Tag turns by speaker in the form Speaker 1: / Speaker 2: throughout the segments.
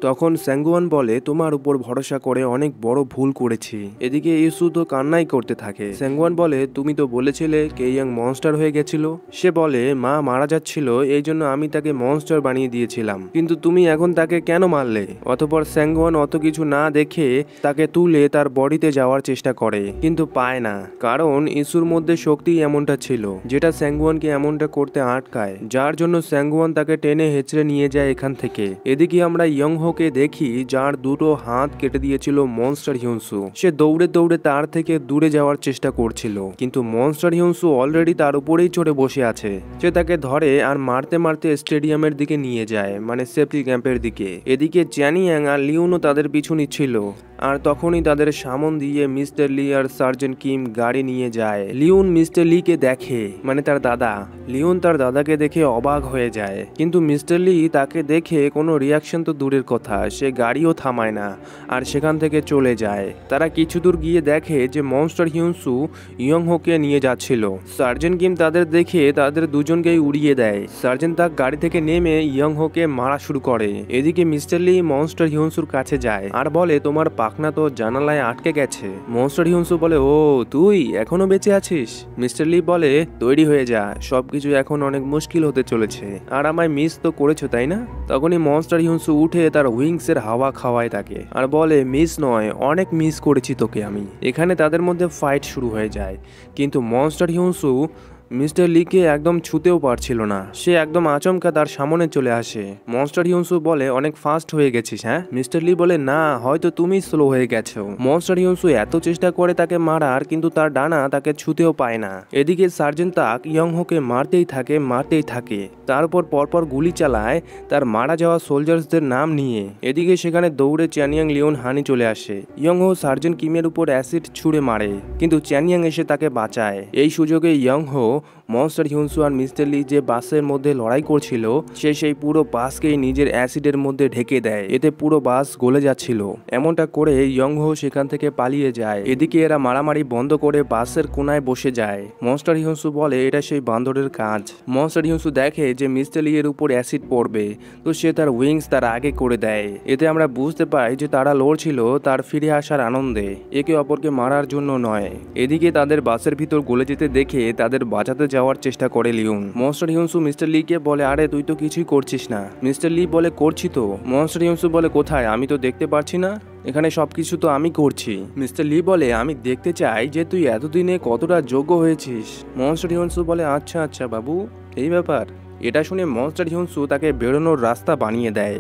Speaker 1: তখন স্যাঙ্গুয়ান বলে তোমার উপর ভরসা করে অনেক বড় ভুল করেছি। এদিকে ইসু তো কান্নাই করতে থাকে। স্যাঙ্গুয়ান বলে তুমি তো বলেছিলে কেইয়াং মনস্টার হয়ে গেছিল। সে বলে মা মারা যাচ্ছিল, এই জন্য আমি তাকে মনস্টার বানিয়ে দিয়েছিলাম, কিন্তু তুমি এখন তাকে কেন মারলে? অতঃপর স্যাঙ্গুয়ান অত কিছু না দেখে তাকে তুলে তার বডিতে যাওয়ার চেষ্টা করে, কিন্তু পায় না, কারণ ইসুর মধ্যে শক্তি এমনটা ছিল যেটা স্যাঙ্গুয়ানকে এমনটা করতে আটকায়, যার জন্য স্যাঙ্গুয়ান তাকে টেনে হেঁচড়ে নিয়ে যায় এখান থেকে। এদিকে আমরা ইয়ংহোকে দেখি যার দুটো হাত কেটে দিয়েছিল মনস্টার হিউনসু। সে দৌড়ে দৌড়ে তার থেকে দূরে যাওয়ার চেষ্টা করছিল, কিন্তু মনস্টার হিউনসু অলরেডি তার উপরেই চড়ে বসে আছে। সে তাকে ধরে আর মারতে মারতে স্টেডিয়ামের দিকে নিয়ে যায়, মানে সেফটি ক্যাম্পের দিকে। এদিকে জ্যানিয়াং আর লিওনও তাদের পিছু নিচ্ছিল, আর তখনই তাদের সামন দিয়ে মিস্টার লি আর সার্জেন্ট কিম গাড়ি নিয়ে যায়। লিওন মিস্টার লিকে দেখে, মানে তার দাদা। লিওন তার দাদাকে দেখে অবাক হয়ে যায়, কিন্তু মিস্টার লি তাকে দেখে কোনো রিয়াকশন তো দূরের কথা, সে গাড়িও থামায় না আর সেখান থেকে চলে যায়। তারা কিছু দূর গিয়ে দেখে যে মনস্টার হিউনসু ইয়ংহোকে নিয়ে যাচ্ছিল। সার্জেন্ট কিম তাদের দেখে তাদের দুজনকেই উড়িয়ে দেয়। সার্জেন্ট তার গাড়ি থেকে নেমে ইয়ংহোকে মারা শুরু করে। এদিকে মিস্টার লি মনস্টার হিউনসুর কাছে যায় আর বলে তোমার পাখনা তো জানালায় আটকে গেছে। মনস্টার হিউনসু বলে ও তুই এখনো বেঁচে আছিস? মিস্টার লি বলে তৈরি হয়ে যা, সবকিছু এখন অনেক মুশকিল হতে চলেছে, আর আমায় মিস তো করেছো তাই না? তখনই মনস্টার হিউনসু উঠে তার উইংস এর হাওয়া খাওয়ায় তাকে আর বলে মিস নয়, অনেক মিস করেছি তোকে আমি। এখানে তাদের মধ্যে ফাইট শুরু হয়ে যায়, কিন্তু মনস্টার হিউনসু মিস্টার লিকে একদম ছুতেও পারছিল না। সে একদম আচমকা তার সামনে চলে আসে। মনস্টার হিউনসু বলে অনেক ফাস্ট হয়ে গেছিস হ্যাঁ? মিস্টার লি বলে না, হয়তো তুমি স্লো হয়ে গেছো। মনস্টার হিউনসু এত চেষ্টা করে তাকে মারার, কিন্তু তার ডানা তাকে ছুতেও পায় না। এদিকে সার্জেন্ট তাক ইয়ংহোকে মারতেই থাকে। তারপর পরপর গুলি চালায় তার মারা যাওয়া সোলজার্সদের নাম নিয়ে। এদিকে সেখানে দৌড়ে চ্যানিয়াং লিওন হানি চলে আসে। ইয়ংহো সার্জেন্ট কিমের উপর অ্যাসিড ছুঁড়ে মারে, কিন্তু চ্যানিয়াং এসে তাকে বাঁচায়। এই সুযোগে ইয়ংহো মনস্টার হিউনসু আর মিস্টার লি যে বাসের মধ্যে লড়াই করছিল, সে সেই পুরো বাসকেই নিজের অ্যাসিডের মধ্যে ঢেকে দেয়। এতে পুরো বাস গলে যাচ্ছিল। এমনটা করে ইয়ংহো সেখান থেকে পালিয়ে যায়। এদিকে এরা মারামারি বন্ধ করে বাসের কোনায় বসে যায়। মনস্টার হিউনসু বলে এটা সেই বান্দরের কাজ। মনস্টার হিউনসু দেখে যে মিস্টার লি এর উপর অ্যাসিড পড়বে, তো সে তার উইংস তার আগে করে দেয়। এতে আমরা বুঝতে পাই যে তারা লড়ছিল তার ফিরে আসার আনন্দে, একে অপরকে মারার জন্য নয়। এদিকে তাদের বাসের ভিতর গলে যেতে দেখে তাদের বাঁচাতে যাওয়ার চেষ্টা করে লিওন। মনস্টার হিউনসু মিস্টার লিকে বলে আরে তুই তো কিছুই করছিস না। মিস্টার লি বলে করছি তো। মনস্টার হিউনসু বলে কোথায়, আমি তো দেখতে পারছি না, এখানে সবকিছু তো আমি করছি। মিস্টার লি বলে আমি দেখতে চাই যে তুই এতদিনে কতটা যোগ্য হয়েছিস। মনস্টার হিউনসু বলে আচ্ছা আচ্ছা বাবু, এই ব্যাপার। এটা শুনে মনস্টার হিউনসু তাকে বেরোনোর রাস্তা বানিয়ে দেয়,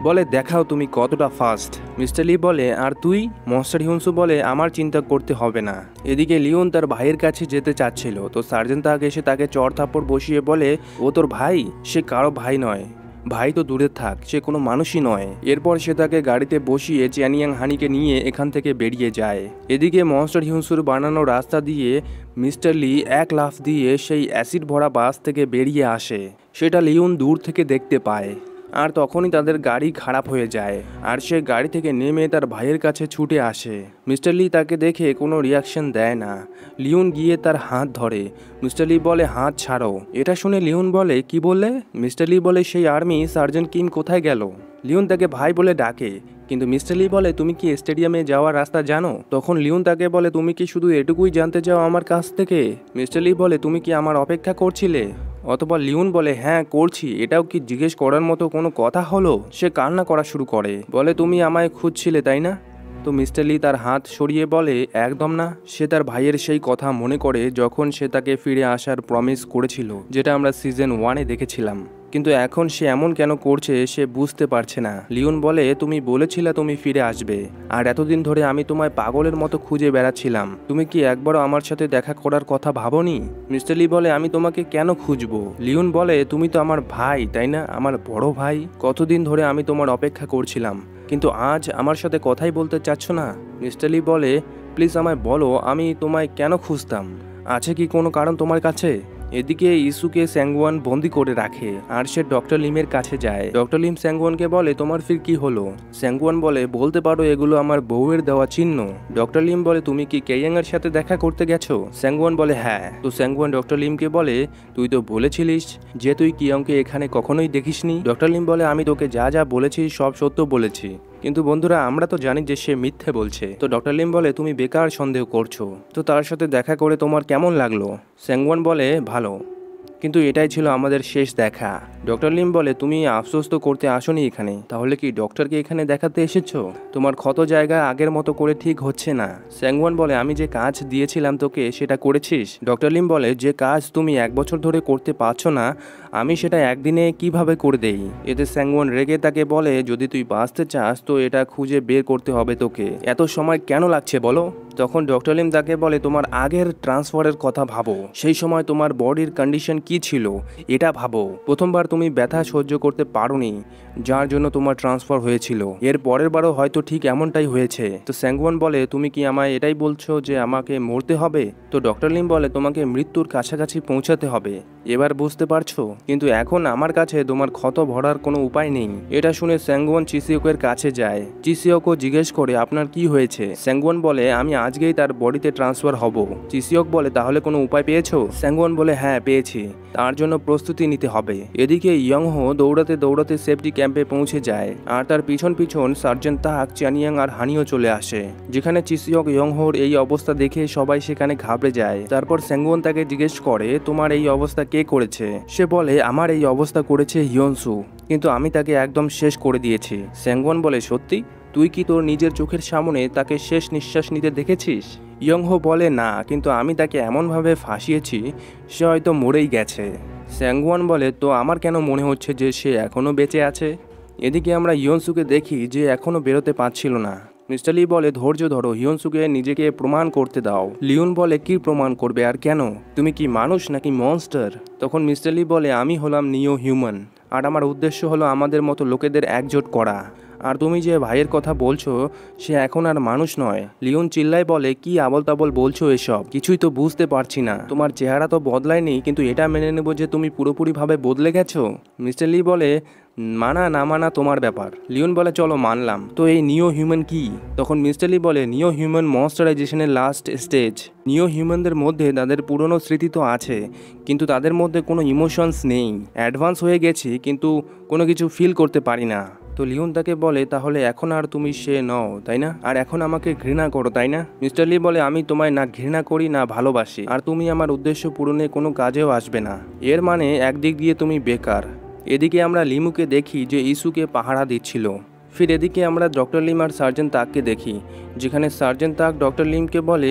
Speaker 1: বলে দেখাও তুমি কতটা ফাস্ট। মিস্টার লি বলে আর তুই? মনস্টার হিউনসু বলে আমার চিন্তা করতে হবে না। এদিকে লিওন তার ভাইয়ের কাছে যেতে চাচ্ছিল, তো সার্জেন্ট তাক এসে তাকে চড় থাপ্পড় বসিয়ে বলে ও তোর ভাই? সে কারো ভাই নয়, ভাই তো দূরে থাক, সে কোনো মানুষই নয়। এরপর সে তাকে গাড়িতে বসিয়ে চ্যানিয়াং হানিকে নিয়ে এখান থেকে বেরিয়ে যায়। এদিকে মনস্টার হিউনসুর বানানো রাস্তা দিয়ে মিস্টার লি এক লাফ দিয়ে সেই অ্যাসিড ভরা বাস থেকে বেরিয়ে আসে। সেটা লিওন দূর থেকে দেখতে পায়, আর তখনই তাদের গাড়ি খারাপ হয়ে যায়, আর সে গাড়ি থেকে নেমে তার ভাইয়ের কাছে ছুটে আসে। মিস্টার লি তাকে দেখে কোনো রিয়াকশন দেয় না। লিওন গিয়ে তার হাত ধরে। মিস্টার লি বলে হাত ছাড়ো। এটা শুনে লিওন বলে কি বললে? মিস্টার লি বলে সেই আর্মি সার্জেন্ট কিম কোথায় গেল? লিওন তাকে ভাই বলে ডাকে, কিন্তু মিস্টার লি বলে তুমি কি স্টেডিয়ামে যাওয়ার রাস্তা জানো? তখন লিওন তাকে বলে তুমি কি শুধু এটুকুই জানতে চাও আমার কাছ থেকে? মিস্টার লি বলে তুমি কি আমার অপেক্ষা করছিলে? অতঃপর লিওন বলে হ্যাঁ করছি, এটাও কি জিজ্ঞেস করার মতো কোনো কথা হলো? সে কান্না করা শুরু করে, বলে তুমি আমায় খুঁজছিলে তাই না? তো মিস্টার লি তার হাত সরিয়ে বলে একদম না। সে তার ভাইয়ের সেই কথা মনে করে যখন সে তাকে ফিরে আসার প্রমিস করেছিল, যেটা আমরা সিজন 1-এ দেখেছিলাম, কিন্তু এখন সে এমন কেন করছে সে বুঝতে পারছে না। লিওন বলে তুমি বলেছিলে তুমি ফিরে আসবে, আর এতদিন ধরে আমি তোমায় পাগলের মতো খুঁজে বেড়াচ্ছিলাম, তুমি কি একবারও আমার সাথে দেখা করার কথা ভাবোনি? মিস্টার লি বলে আমি তোমাকে কেন খুঁজবো? লিওন বলে তুমি তো আমার ভাই তাই না, আমার বড় ভাই। কতদিন ধরে আমি তোমার অপেক্ষা করছিলাম, কিন্তু আজ আমার সাথে কথাই বলতে চাচ্ছ না। মিস্টার লি বলে প্লিজ আমায় বলো আমি তোমায় কেন খুঁজতাম, আছে কি কোনো কারণ তোমার কাছে? এদিকে ইসুকে স্যাংওয়ান বন্দি করে রাখে আর সে ডক্টর লিমের কাছে যায়। ডক্টর লিম স্যাংওয়ানকে বলে তোমার ফির কি হলো? স্যাংওয়ান বলে বলতে পারো এগুলো আমার বউয়ের দেওয়া চিহ্ন। ডক্টর লিম বলে তুমি কি কেইয়াং এর সাথে দেখা করতে গেছো? স্যাংওয়ান বলে হ্যাঁ। তো স্যাংওয়ান ডক্টর লিমকে বলে তুই তো বলেছিলিস যে তুই কিয়ংকে এখানে কখনোই দেখিসনি। ডক্টর লিম বলে আমি তোকে যা যা বলেছি সব সত্য বলেছি, কিন্তু বন্ধুরা আমরা তো জানি যে সে মিথ্যে বলছে। তো ডক্টর লিম বলে তুমি বেকার সন্দেহ করছো। তো তার সাথে দেখা করে তোমার কেমন লাগলো? স্যাংওয়ান বলে ভালো, কিন্তু এটাই ছিল আমাদের শেষ দেখা। ডক্টর লিম বলে তুমি আফসোস তো করতে আসোনি এখানে, তাহলে কি ডক্টরকে এখানে দেখাতে এসেছো? তোমার ক্ষত জায়গা আগের মতো করে ঠিক হচ্ছে না। স্যাংওয়ান বলে আমি যে কাজ দিয়েছিলাম তোকে সেটা করেছিস? ডক্টর লিম বলে যে কাজ তুমি 1 বছর ধরে করতে পারছো না আমি সেটা একদিনে কিভাবে করে দেই। এতে স্যাংওয়ান রেগে তাকে বলে যদি তুই বাঁচতে চাস তো এটা খুঁজে বের করতে হবে তোকে, এত সময় কেন লাগছে বলো? তখন ডক্টর লিম তাকে বলে তোমার আগের ট্রান্সফারের কথা ভাবো, সেই সময় তোমার বডির কন্ডিশন কি ছিল এটা ভাবো। প্রথমবার তুমি ব্যথা সহ্য করতে পারোনি যার জন্য তোমার ট্রান্সফার হয়েছিল, এর পরের বারও হয়তো ঠিক এমনটাই হয়েছে। তো স্যাংওয়ান বলে তুমি কি আমায় এটাই বলছো যে আমাকে মরতে হবে? তো ডক্টর লিম বলে তোমাকে মৃত্যুর কাছাকাছি পৌঁছাতে হবে, এবার বুঝতে পারছো? কিন্তু এখন আমার কাছে তোমার ক্ষত ভরার কোনো উপায় নেই। এটা শুনে স্যাংওয়ান চিসিওকের কাছে যায়। চিসিওকও জিজ্ঞেস করে আপনার কি হয়েছে? স্যাংওয়ান বলে আমি আজকেই তার বডিতে ট্রান্সফার হব। চিসিওক বলে তাহলে কোনো উপায় পেয়েছো? স্যাংওয়ান বলে হ্যাঁ পেয়েছি, তার জন্য প্রস্তুতি নিতে হবে। এদিকে ইয়ংহো দৌড়াতে দৌড়াতে সেফটি ক্যাম্পে পৌঁছে যায় আর তার পিছন পিছন সার্জেন্ট তাক, চ্যানিয়াং আর হানিও চলে আসে। যেখানে চিসিওক ইয়ংহোর এই অবস্থা দেখে সবাই সেখানে ঘাবড়ে যায়। তারপর স্যাংওয়ান তাকে জিজ্ঞেস করে তোমার এই অবস্থা কে করেছে? সে বলে আমার এই অবস্থা করেছে হিয়নসু, কিন্তু আমি তাকে একদম শেষ করে দিয়েছি। স্যাংওয়ান বলে সত্যি? তুই কি তোর নিজের চোখের সামনে তাকে শেষ নিঃশ্বাস নিতে দেখেছিস? ইয়ংহো বলে না, কিন্তু আমি তাকে এমনভাবে ফাঁসিয়েছি সে হয়তো মরেই গেছে। স্যাংওয়ান বলে তো আমার কেন মনে হচ্ছে যে সে এখনও বেঁচে আছে? এদিকে আমরা হিয়নসুকে দেখি যে এখনও বেরোতে পারছিল না। মিস্টার লি বলে ধৈর্য ধরো, হিয়নসুকে নিজেকে প্রমাণ করতে দাও। লিওন বলে কি প্রমাণ করবে আর কেন? তুমি কি মানুষ নাকি মনস্টার? তখন মিস্টার লি বলে আমি হলাম নিও হিউম্যান আর আমার উদ্দেশ্য হলো আমাদের মতো লোকেদের একজোট করা। আর তুমি যে ভাইয়ের কথা বলছো সে এখন আর মানুষ নয়। লিওন চিল্লায় বলে কি আবল তাবল বলছো এসব, কিছুই তো বুঝতে পারছি না। তোমার চেহারা তো বদলায়নি, কিন্তু এটা মেনে নেব যে তুমি পুরোপুরিভাবে বদলে গেছো। মিস্টার লি বলে মানা না মানা তোমার ব্যাপার। লিওন বলে চলো মানলাম, তো এই নিও হিউম্যান কি? তখন মিস্টার লি বলে নিও হিউম্যান মনস্টারাইজেশনের লাস্ট স্টেজ। নিও হিউম্যানদের মধ্যে তাদের পুরনো স্মৃতি তো আছে, কিন্তু তাদের মধ্যে কোনো ইমোশনস নেই। অ্যাডভান্স হয়ে গেছি কিন্তু কোনো কিছু ফিল করতে পারি না। তো লিওন তাকে বলে তাহলে এখন আর তুমি সে নও তাই না? আর এখন আমাকে ঘৃণা করো তাই না? মিস্টার লি বলে আমি তোমায় না ঘৃণা করি না ভালোবাসি, আর তুমি আমার উদ্দেশ্য পূরণে কোনো কাজেও আসবে না। এর মানে একদিক দিয়ে তুমি বেকার। এদিকে আমরা লিমুকে দেখি যে ইসুকে পাহারা দিচ্ছিল। ফির এদিকে আমরা ডক্টর লিম আর সার্জেন্ট তাককে দেখি, যেখানে সার্জেন্ট তাক ডক্টর লিমকে বলে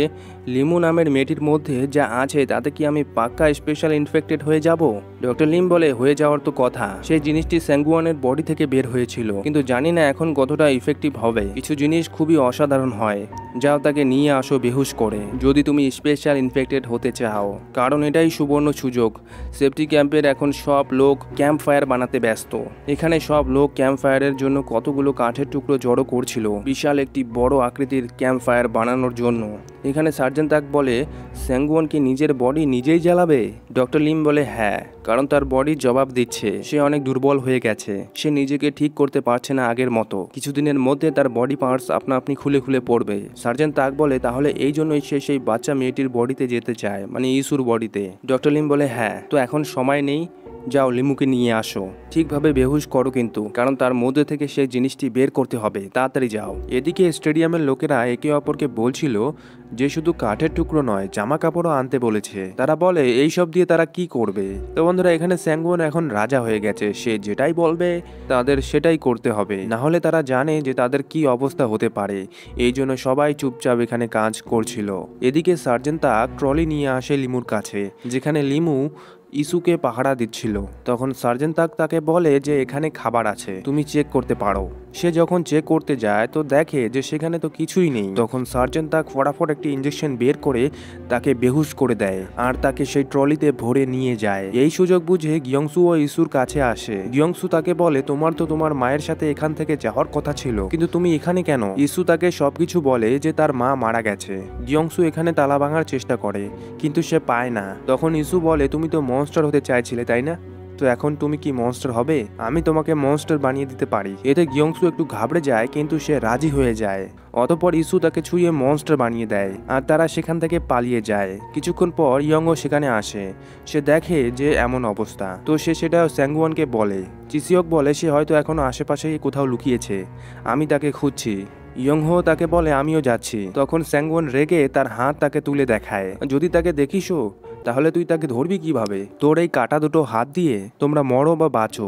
Speaker 1: লিমু নামের মেয়েটির মধ্যে যা আছে তাতে কি আমি পাক্কা স্পেশাল ইনফেক্টেড হয়ে যাব? ডক্টর লিম বলে হয়ে যাওয়ার তো কথা, সেই জিনিসটি স্যাংগুয়ানের বডি থেকে বের হয়েছিল, কিন্তু জানি না এখন কতটা ইফেক্টিভ হবে। কিছু জিনিস খুবই অসাধারণ হয়, যাও তাকে নিয়ে আসো বেহুশ করে যদি তুমি স্পেশাল ইনফেক্টেড হতে চাও, কারণ এটাই সুবর্ণ সুযোগ। সেফটি ক্যাম্পের এখন সব লোক ক্যাম্প ফায়ার বানাতে ব্যস্ত। এখানে সব লোক ক্যাম্প ফায়ারের জন্য কতগুলো কাঠের টুকরো জড়ো করছিল বিশাল একটি বড় আকৃতির ক্যাম্প ফায়ার বানানোর জন্য। এখানে সার্জেন্ট তাক বলে স্যাংগুয়ান কি নিজের বডি নিজেই জ্বালাবে? ডক্টর লিম বলে হ্যাঁ, কারণ তার বডি জবাব দিচ্ছে, সে অনেক দুর্বল হয়ে গেছে, সে নিজেকে ঠিক করতে পারছে না আগের মতো। কিছুদিনের মধ্যে তার বডি পার্টস আপনা আপনি খুলে খুলে পড়বে। সার্জেন্ট তাক বলে তাহলে এই জন্যই সে সেই বাচ্চা মেয়েটির বডিতে যেতে চায়, মানে ইসুর বডিতে। ডক্টর লিম বলে হ্যাঁ, তো এখন সময় নেই, যাও লিমুকে নিয়ে আসো, ঠিকভাবে বেহুশ করো কিন্তু, কারণ তার মধ্যে থেকে সেই জিনিসটি বের করতে হবে, তাড়াতাড়ি যাও। এদিকে স্টেডিয়ামের লোকেরা একে অপরকে বলছিল যে শুধু কাঠের টুকরো নয় জামা কাপড়ও আনতে বলেছে। তারা বলে এইসব দিয়ে তারা কি করবে। তো বন্ধুরা এখানে স্যাংগুয়ান এখন রাজা হয়ে গেছে, সে যেটাই বলবে তাদের সেটাই করতে হবে, না হলে তারা জানে যে তাদের কি অবস্থা হতে পারে। এই জন্য সবাই চুপচাপ এখানে কাজ করছিল। এদিকে সার্জেন্ট তাক ট্রলি নিয়ে আসে লিমুর কাছে, যেখানে লিমু ইসুকে পাহারা দিচ্ছিল। তখন সার্জেন্ট তাকে বলে যে এখানে খাবার আছে, তুমি চেক করতে পারো। সে যখন চেক করতে যায় তো দেখে যে সেখানে তো কিছুই নেই। তখন সার্জেন্ট তাক ফটাফট একটি ইঞ্জেকশন বের করে তাকে বেহুশ করে দেয় আর তাকে সেই ট্রলিতে ভরে নিয়ে যায়। এই সুযোগ বুঝে গিয়ংসু ও ইসুর কাছে আসে। গিয়ংসু তাকে বলে তোমার তো তোমার মায়ের সাথে এখান থেকে যাওয়ার কথা ছিল, কিন্তু তুমি এখানে কেন? ইসু তাকে সবকিছু বলে যে তার মা মারা গেছে। গিয়ংসু এখানে তালা ভাঙার চেষ্টা করে কিন্তু সে পায় না। তখন ইসু বলে তুমি তো মনস্টার হতে চাইছিলে তাই না? তো এখন তুমি কি মনস্টার হবে? আমি তোমাকে মনস্টার বানিয়ে দিতে পারি। এতে গিয়ংসু একটু ঘাবড়ে যায় কিন্তু সে রাজি হয়ে যায়। অতঃপর ইসু তাকে ছুঁয়ে মনস্টার বানিয়ে দেয় আর তারা সেখান থেকে পালিয়ে যায়। কিছুক্ষণ পর ইয়ংও সেখানে আসে। সে দেখে যে এমন অবস্থা, তো সে সেটা স্যাংওয়ানকে বলে। চিসিওক বলে সে হয়তো এখনো আশেপাশেই কোথাও লুকিয়েছে, আমি তাকে খুঁজছি। ইয়ংহো তাকে বলে আমিও যাচ্ছি। তখন স্যাংওয়ান রেগে তার হাত তাকে তুলে দেখায়, যদি তাকে দেখিসও তাহলে তুই তাকে ধরবি কিভাবে? তোর এই কাটা দুটো হাত দিয়ে তোমরা মরো বা বাঁচো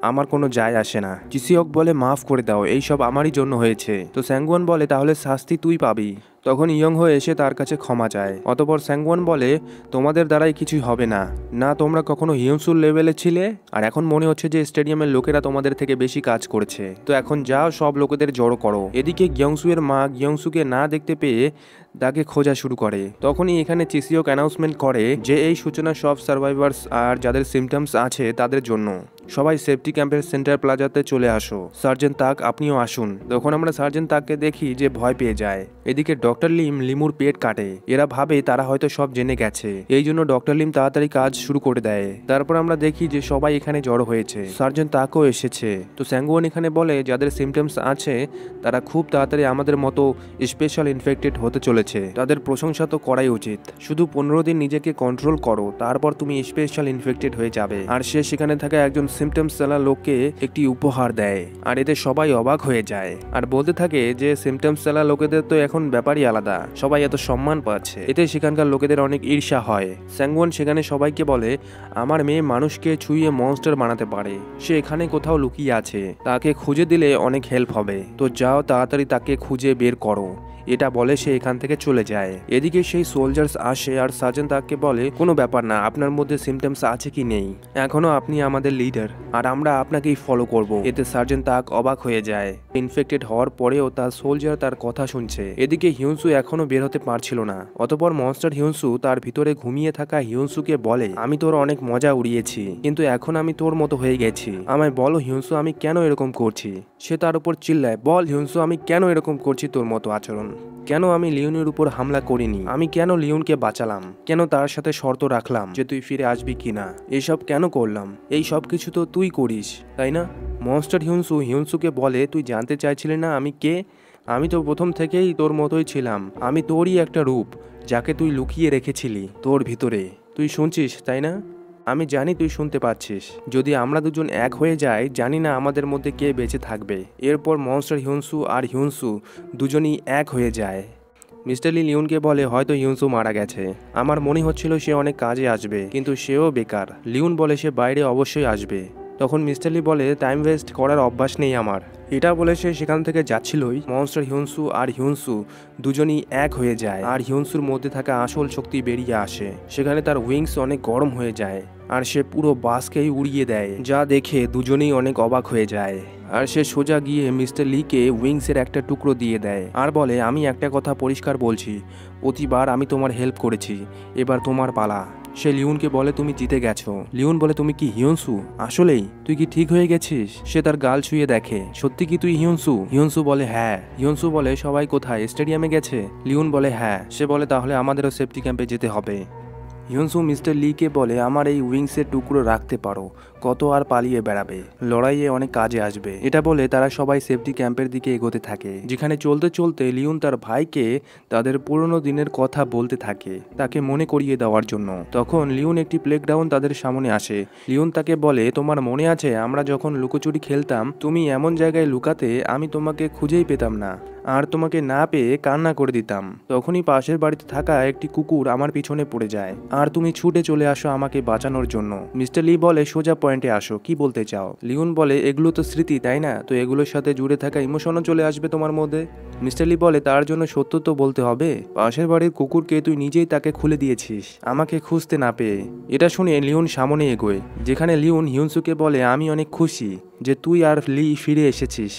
Speaker 1: আমার কোনো যায় আসে না। চিসিওক বলে মাফ করে দাও, এইসব আমারই জন্য হয়েছে। তো স্যাংওয়ান বলে তাহলে শাস্তি তুই পাবি। তখন ইয়ংহো এসে তার কাছে ক্ষমা চায়। অতপর স্যাংওয়ান বলে তোমাদের দ্বারাই কিছুই হবে না, না তোমরা কখনো হিউনসুর লেভেলে ছিলে আর এখন মনে হচ্ছে যে স্টেডিয়ামের লোকেরা তোমাদের থেকে বেশি কাজ করেছে। তো এখন যাও সব লোকেদের জড়ো করো। এদিকে গিয়ংসু এর মা গিয়ংসুকে না দেখতে পেয়ে তাকে খোঁজা শুরু করে। তখনই এখানে চিসিওক অ্যানাউন্সমেন্ট করে যে এই সূচনা সব সার্ভাইভার্স আর যাদের সিমটমস আছে তাদের জন্য। সবাই সেফটি ক্যাম্পের সেন্টার প্লাজাতে চলে আসো। সার্জেন্ট তাক আপনিও আসুন। তখন আমরা সার্জেন্ট তাককে দেখি যে ভয় পেয়ে যায়। এদিকে ডক্টর লিম লিমুর পেট কাটে। এরা ভাবে তারা হয়তো সব জেনে গেছে, এই জন্য ডক্টর লিম তাড়াতাড়ি কাজ শুরু করে দেয়। তারপর আমরা দেখি যে সবাই এখানে জড়ো হয়েছে। সার্জেন্ট তাকও এসেছে। তো স্যাংওয়ান এখানে বলে যাদের সিমটমস আছে তারা খুব তাড়াতাড়ি আমাদের মতো স্পেশাল ইনফেক্টেড হতে চলেছে, তাদের প্রশংসা তো করাই উচিত। শুধু 15 দিন নিজেকে কন্ট্রোল করো, তারপর তুমি স্পেশাল ইনফেক্টেড হয়ে যাবে। আর সে সেখানে থাকা একজন সিমটমস চালা লোককে একটি উপহার দেয় আর এতে সবাই অবাক হয়ে যায় আর বলতে থাকে যে সিমটমস চালা লোকেদের তো এখন ব্যাপারই আলাদা, সবাই এত সম্মান পাচ্ছে। এতে সেখানকার লোকেদের অনেক ঈর্ষা হয়। স্যাংওয়ান সেখানে সবাইকে বলে আমার মেয়ে মানুষকে ছুঁয়ে মনস্টার বানাতে পারে, সে এখানে কোথাও লুকিয়ে আছে, তাকে খুঁজে দিলে অনেক হেল্প হবে। তো যাও তাড়াতাড়ি তাকে খুঁজে বের করো। এটা বলে সে এখান থেকে চলে যায়। এদিকে সেই সোলজার্স আসে আর সার্জেন্ট তাকে বলে কোনো ব্যাপার না, আপনার মধ্যে সিমটমস আছে কি নেই, এখনো আপনি আমাদের লিডার আর আমরা আপনাকেই ফলো করব। এতে সার্জেন্ট তাক অবাক হয়ে যায়। ইনফেক্টেড হওয়ার পরেও তার সোলজার তার কথা শুনছে। এদিকে হিউনসু এখনো বের হতে পারছিল না। অতপর মনস্টার হিউনসু তার ভিতরে ঘুমিয়ে থাকা হিউনসুকে বলে আমি তোর অনেক মজা উড়িয়েছি, কিন্তু এখন আমি তোর মতো হয়ে গেছি, আমায় বলো হিউনসু আমি কেন এরকম করছি। সে তার উপর চিল্লায়, বল হিউনসু আমি কেন এরকম করছি তোর মতো আচরণ, কেন আমি লিওনের উপর হামলা করিনি, আমি কেন লিওনকে বাঁচালাম, কেন তার সাথে শর্ত রাখলাম যে তুই ফিরে আসবি কিনা, এসব কেন করলাম, এই সব কিছু তো তুই করিস তাই না? মনস্টার হিউনসুকে বলে তুই জানতে চাইছিলি না আমি কে? আমি তো প্রথম থেকেই তোর মতোই ছিলাম, আমি তোরই একটা রূপ যাকে তুই লুকিয়ে রেখেছিলি তোর ভিতরে। তুই শুনছিস তাই না? আমি জানি তুই শুনতে পাচ্ছিস। যদি আমরা দুজন এক হয়ে যাই জানি না আমাদের মধ্যে কে বেঁচে থাকবে। এরপর মনস্টার হিউনসু দুজনই এক হয়ে যায়। মিস্টার লি লিওনকে বলে হয়তো হিউনসু মারা গেছে, আমার মনে হচ্ছিল সে অনেক কাজে আসবে, কিন্তু সেও বেকার। লিওন বলে সে বাইরে অবশ্যই আসবে। তখন মিস্টার লি বলে টাইম ওয়েস্ট করার অভ্যাস নেই আমার। এটা বলে সে সেখান থেকে যাচ্ছিলই মনস্টার হিউনসু দুজনই এক হয়ে যায় আর হিউনসুর মধ্যে থাকা আসল শক্তি বেরিয়ে আসে। সেখানে তার উইংস অনেক গরম হয়ে যায় আর সে পুরো বাসকেই উড়িয়ে দেয়, যা দেখে দুজনেই অনেক অবাক হয়ে যায়। আর সে সোজা গিয়ে মিস্টার লিকে উইংসের একটা টুকরো দিয়ে দেয় আর বলে আমি একটা কথা পরিষ্কার বলছি, প্রতিবার আমি তোমার হেল্প করেছি, এবার তোমার পালা। সে লিওনকে বলে তুমি জিতে গেছো। লিওন বলে তুমি কি হিউনসু? আসলেই তুই কি ঠিক হয়ে গেছিস? সে তার গাল ছুঁয়ে দেখে, সত্যি কি তুই হিউনসু? হিউনসু বলে হ্যাঁ। হিউনসু বলে সবাই কোথায়, স্টেডিয়ামে গেছে? লিওন বলে হ্যাঁ। সে বলে তাহলে আমাদেরও সেফটি ক্যাম্পে যেতে হবে। হিউনসু মিস্টার লিকে বলে আমার এই উইংসের টুকরো রাখতে পারো, কত আর পালিয়ে বেড়াবে, লড়াইয়ে অনেক কাজে আসবে। এটা বলে তারা সবাই সেফটি ক্যাম্পের দিকে এগোতে থাকে। যেখানে চলতে চলতে লিওন তার ভাইকে তাদের পুরনো দিনের কথা বলতে থাকে, তাকে মনে করিয়ে দেওয়ার জন্য। তখন লিওন একটি প্লেগ্রাউন্ড তাদের সামনে আসে। লিওন তাকে বলে তোমার মনে আছে আমরা যখন লুকোচুরি খেলতাম, তুমি এমন জায়গায় লুকাতে আমি তোমাকে খুঁজেই পেতাম না আর তোমাকে না পেয়ে কান্না করে দিতাম। তখনই পাশের বাড়িতে থাকা একটি কুকুর আমার পিছনে পড়ে যায় আর তুমি ছুটে চলে আসো আমাকে বাঁচানোর জন্য। মিস্টার লি বলে সোজা পয়েন্টে আসো, কি বলতে চাও? লিওন বলে, এগুলো তো স্মৃতি তাই না, তো এগুলোর সাথে জুড়ে থাকা ইমোশনও চলে আসবে তোমার মধ্যে। মিস্টার লি বলে, তার জন্য সত্য তো বলতে হবে। পাশের বাড়ির কুকুরকে তুই নিজেই তাকে খুলে দিয়েছিস, আমাকে খুঁজতে না পেয়ে। এটা শুনে লিওন সামনে এগোয়, যেখানে লিওন হিউনসুকে বলে, আমি অনেক খুশি যে তুই আর লি ফিরে এসেছিস।